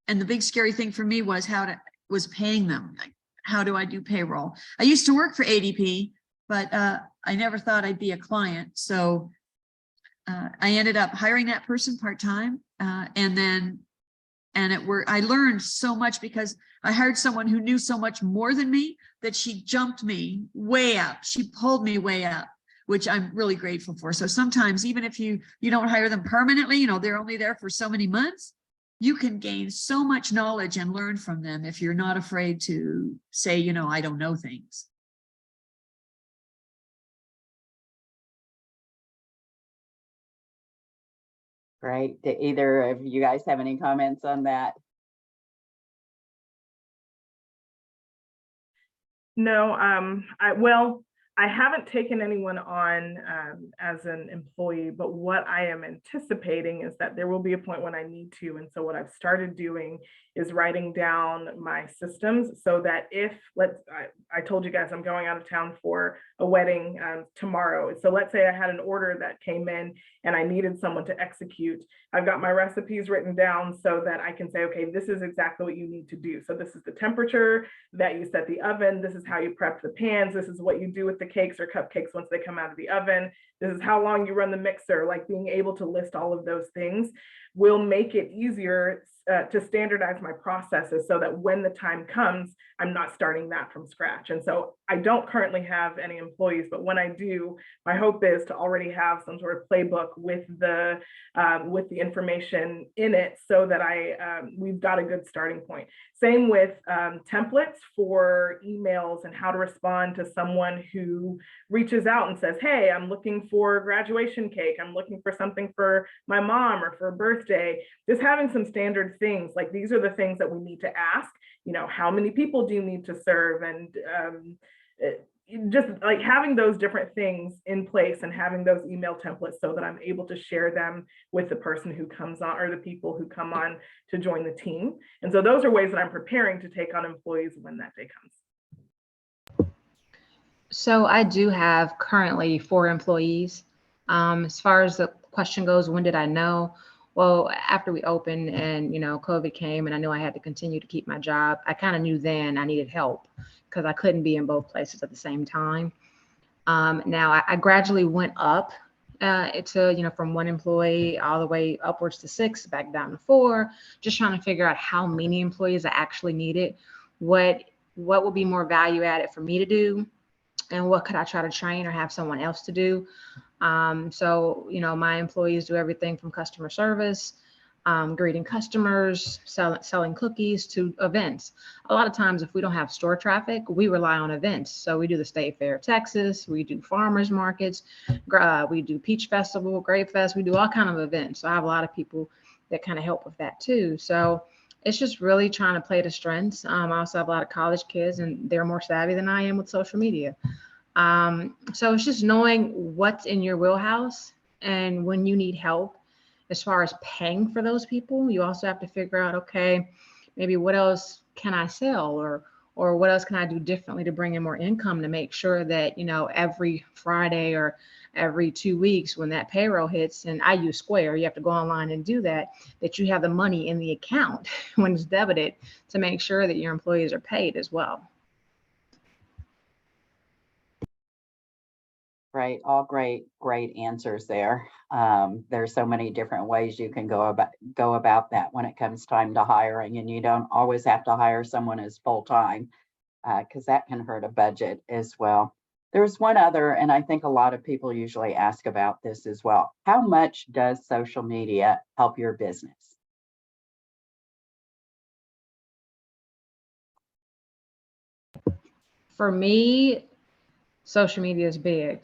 and the big scary thing for me was was paying them. Like, how do I do payroll? I used to work for ADP, but I never thought I'd be a client. So I ended up hiring that person part-time, and I learned so much because I hired someone who knew so much more than me that she jumped me way up. She pulled me way up, which I'm really grateful for. So sometimes, even if you don't hire them permanently, they're only there for so many months, you can gain so much knowledge and learn from them if you're not afraid to say, I don't know things. Great. Do either of you guys have any comments on that? No, I haven't taken anyone on as an employee, but what I am anticipating is that there will be a point when I need to. And so what I've started doing is writing down my systems so that I told you guys I'm going out of town for a wedding tomorrow. So let's say I had an order that came in and I needed someone to execute. I've got my recipes written down so that I can say, okay, this is exactly what you need to do. So this is the temperature that you set the oven. This is how you prep the pans. This is what you do with the cakes or cupcakes once they come out of the oven. this is how long you run the mixer. Like being able to list all of those things will make it easier to standardize my processes so that when the time comes, I'm not starting that from scratch. And so I don't currently have any employees, but when I do, my hope is to already have some sort of playbook with the information in it so that we've got a good starting point. Same with templates for emails and how to respond to someone who reaches out and says, hey, I'm looking for graduation cake. I'm looking for something for my mom or for a birthday. Just having some standard things, like these are the things that we need to ask, how many people do you need to serve? And just like having those different things in place and having those email templates so that I'm able to share them with the person who comes on or the people who come on to join the team. And so those are ways that I'm preparing to take on employees when that day comes. So I do have currently 4 employees. As far as the question goes, when did I know? Well, after we opened and, COVID came and I knew I had to continue to keep my job, I kind of knew then I needed help because I couldn't be in both places at the same time. Now I gradually went up to, from 1 employee all the way upwards to 6, back down to 4, just trying to figure out how many employees I actually needed, what would be more value added for me to do, and what could I try to train or have someone else to do. So, my employees do everything from customer service, greeting customers, selling cookies to events. A lot of times, if we don't have store traffic, we rely on events. So we do the State Fair of Texas, we do farmers markets, we do Peach Festival, Grape Fest, we do all kind of events. So I have a lot of people that kind of help with that too. So it's just really trying to play to strengths. I also have a lot of college kids and they're more savvy than I am with social media. So it's just knowing what's in your wheelhouse and when you need help. As far as paying for those people, you also have to figure out, okay, maybe what else can I sell or what else can I do differently to bring in more income to make sure that, every Friday or every 2 weeks when that payroll hits, and I use Square, you have to go online and do that you have the money in the account when it's debited to make sure that your employees are paid as well. Great, all great answers there. There's so many different ways you can go about that when it comes time to hiring, and you don't always have to hire someone as full-time because that can hurt a budget as well. There's one other, and I think a lot of people usually ask about this as well. How much does social media help your business? For me, social media is big.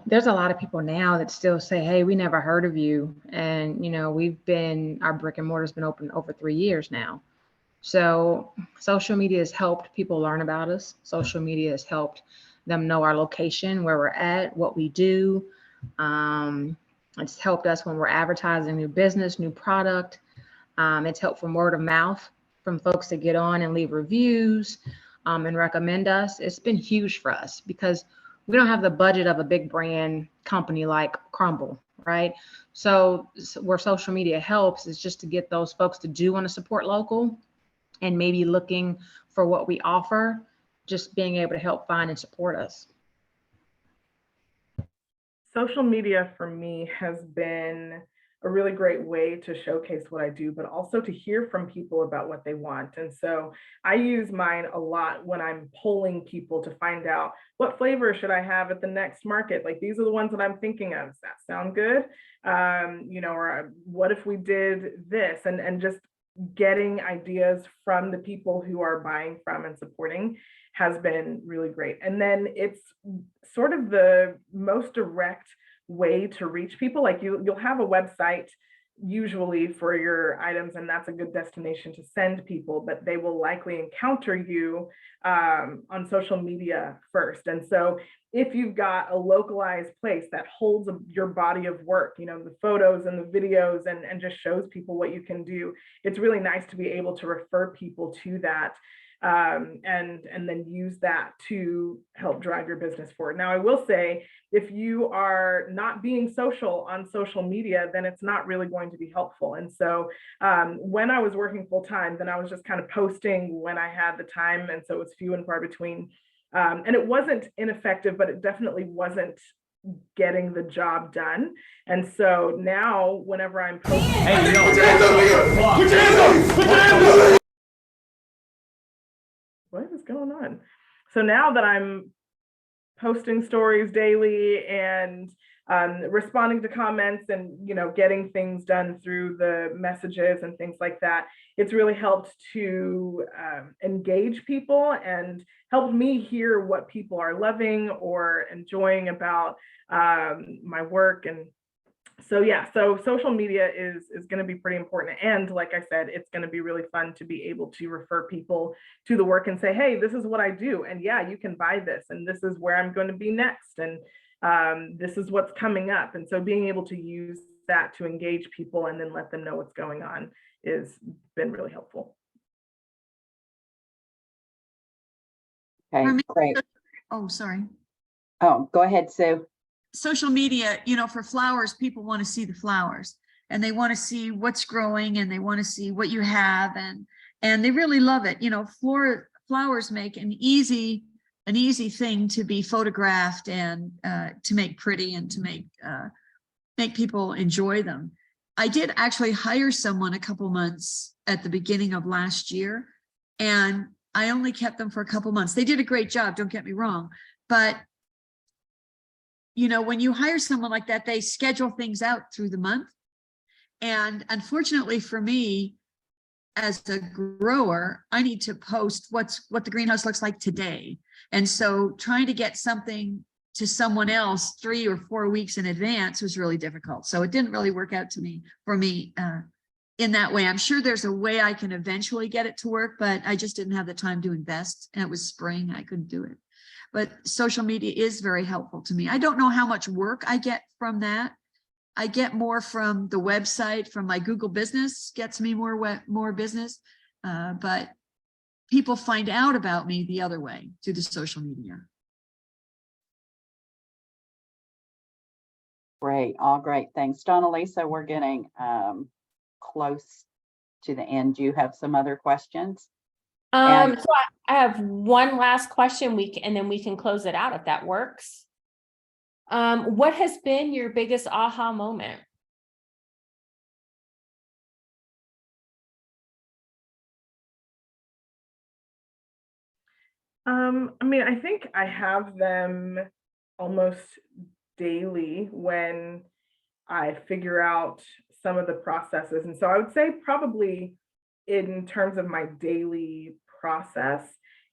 There's a lot of people now that still say, hey, we never heard of you. And, our brick and mortar's been open over 3 years now. So social media has helped people learn about us. Social media has helped them know our location, where we're at, what we do. It's helped us when we're advertising new business, new product. It's helped from word of mouth, from folks that get on and leave reviews and recommend us. It's been huge for us because we don't have the budget of a big brand company like Crumble, right? So where social media helps is just to get those folks that do want to support local and maybe looking for what we offer, just being able to help find and support us. Social media for me has been a really great way to showcase what I do, but also to hear from people about what they want. And so I use mine a lot when I'm polling people to find out what flavor should I have at the next market. Like, these are the ones that I'm thinking of. Does that sound good? Or what if we did this? And just getting ideas from the people who are buying from and supporting has been really great. And then it's sort of the most direct way to reach people. Like, you'll have a website usually for your items, and that's a good destination to send people, but they will likely encounter you on social media first. And so if you've got a localized place that holds your body of work, the photos and the videos, and just shows people what you can do, it's really nice to be able to refer people to that. And then use that to help drive your business forward. Now, I will say, if you are not being social on social media, then it's not really going to be helpful. And so when I was working full time, then I was just kind of posting when I had the time. And so it's few and far between. And it wasn't ineffective, but it definitely wasn't getting the job done. And so now whenever I'm posting, Hey, yo, put your hands up, nigga. Put your hands up. Put your hands up. what is going on? So now that I'm posting stories daily and responding to comments and, you know, getting things done through the messages and things like that, it's really helped to engage people and helped me hear what people are loving or enjoying about my work. And so, yeah, so social media is going to be pretty important. And like I said, it's going to be really fun to be able to refer people to the work and say, hey, this is what I do. And yeah, you can buy this. And this is where I'm going to be next. And this is what's coming up. And so being able to use that to engage people and then let them know what's going on has been really helpful. Okay, For me, great. Oh, sorry. Oh, go ahead, Sue. Social media, you know, for flowers, people want to see the flowers and they want to see what's growing and they want to see what you have, and they really love it. You know, flowers make an easy thing to be photographed and to make pretty and to make people enjoy them. I did actually hire someone a couple months at the beginning of last year, and I only kept them for a couple months. They did a great job, don't get me wrong, but you know, when you hire someone like that, they schedule things out through the month. And unfortunately for me, as a grower, I need to post what the greenhouse looks like today. And so trying to get something to someone else 3 or 4 weeks in advance was really difficult. So it didn't really work out for me in that way. I'm sure there's a way I can eventually get it to work, but I just didn't have the time to invest. And it was spring, I couldn't do it. But social media is very helpful to me. I don't know how much work I get from that. I get more from the website, from my Google business gets me more business. But people find out about me the other way through the social media. Great, all great. Thanks, Donna Lisa. We're getting close to the end. Do you have some other questions? So I have one last question and then we can close it out if that works. What has been your biggest aha moment? I mean, I think I have them almost daily when I figure out some of the processes. And so I would say probably in terms of my daily process,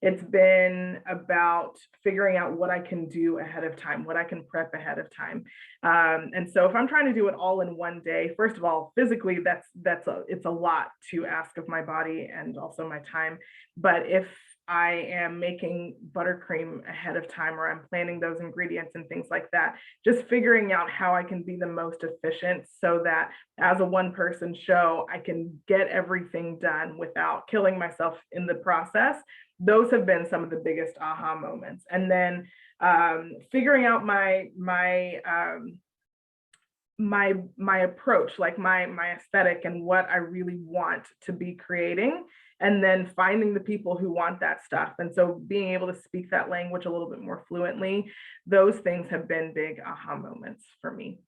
it's been about figuring out what I can do ahead of time, what I can prep ahead of time. And so if I'm trying to do it all in one day, first of all, physically, it's a lot to ask of my body and also my time. But if I am making buttercream ahead of time, or I'm planning those ingredients and things like that, just figuring out how I can be the most efficient so that as a one-person show, I can get everything done without killing myself in the process. Those have been some of the biggest aha moments. And then figuring out my approach, like my aesthetic and what I really want to be creating, and then finding the people who want that stuff. And so being able to speak that language a little bit more fluently, those things have been big aha moments for me.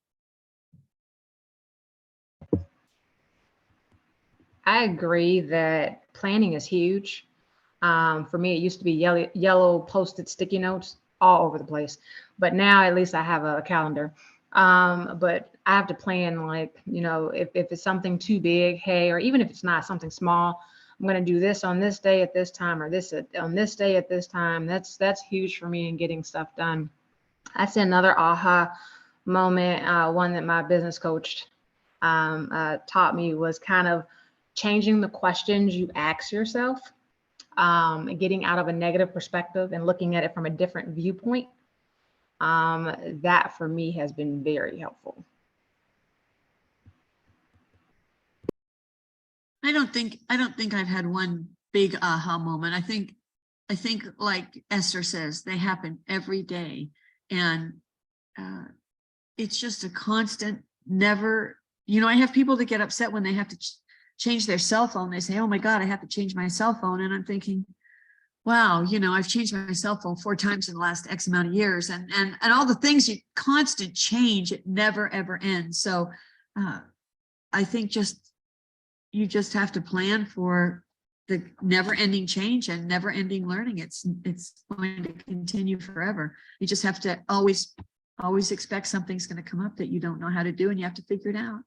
I agree that planning is huge. For me, it used to be yellow posted sticky notes all over the place, but now at least I have a calendar. But I have to plan, like, you know, if it's something too big, hey, or even if it's not something small, I'm going to do this on this day at this time, or this on this day at this time. That's huge for me in getting stuff done. I see another aha moment, one that my business coach taught me, was kind of changing the questions you ask yourself, getting out of a negative perspective and looking at it from a different viewpoint. That for me has been very helpful. I don't think I've had one big aha moment. I think like Esther says, they happen every day, and it's just a constant, never, you know, I have people that get upset when they have to change their cell phone. They say, oh my God, I have to change my cell phone. And I'm thinking, wow, I've changed my cell phone 4 times in the last X amount of years, and all the things, constant change, it never ever ends. So I think you just have to plan for the never ending change and never ending learning. It's going to continue forever. You just have to always expect something's going to come up that you don't know how to do, and you have to figure it out.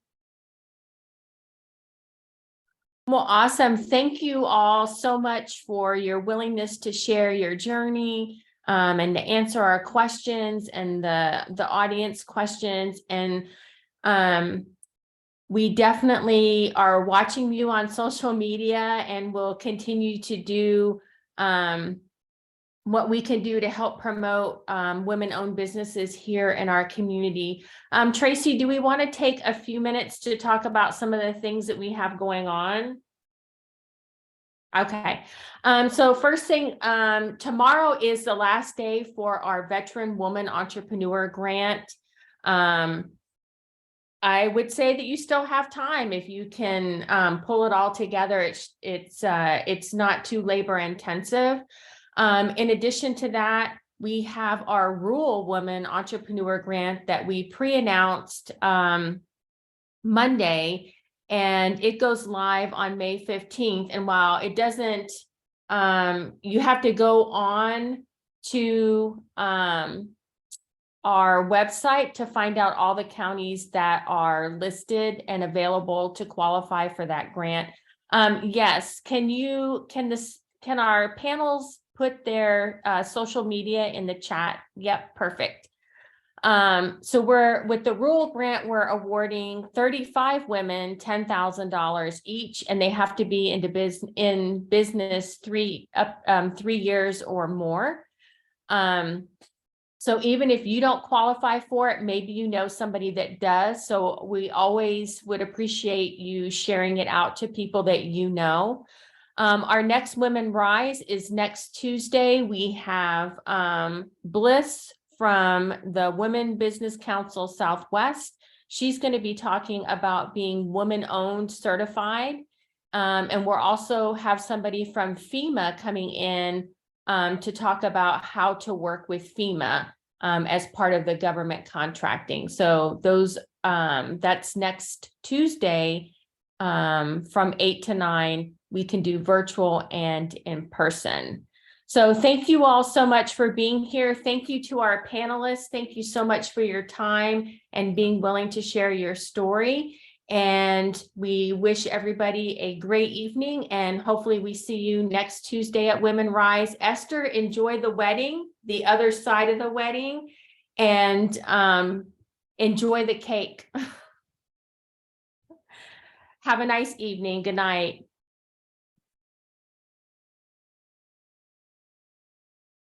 Well, awesome. Thank you all so much for your willingness to share your journey and to answer our questions and the audience questions. And we definitely are watching you on social media, and will continue to do what we can do to help promote women-owned businesses here in our community. Tracy, do we want to take a few minutes to talk about some of the things that we have going on? Okay. So first thing, tomorrow is the last day for our Veteran Woman Entrepreneur Grant. I would say that you still have time if you can pull it all together. It's not too labor intensive. In addition to that, we have our Rural Woman Entrepreneur Grant that we pre-announced Monday, and it goes live on May 15th. And while it doesn't, you have to go on to our website to find out all the counties that are listed and available to qualify for that grant. Yes, can our panels put their social media in the chat? Yep, perfect. So with the rural grant, we're awarding 35 women $10,000 each, and they have to be in business 3 years or more. So even if you don't qualify for it, maybe you know somebody that does. So we always would appreciate you sharing it out to people that you know. Our next Women Rise is next Tuesday. We have Bliss from the Women Business Council Southwest. She's going to be talking about being woman-owned certified. And we'll also have somebody from FEMA coming in to talk about how to work with FEMA as part of the government contracting. So that's next Tuesday from 8 to 9. We can do virtual and in person. So thank you all so much for being here. Thank you to our panelists. Thank you so much for your time and being willing to share your story. And we wish everybody a great evening, and hopefully we see you next Tuesday at Women Rise. Esther, enjoy the wedding, the other side of the wedding, and enjoy the cake. Have a nice evening. Good night.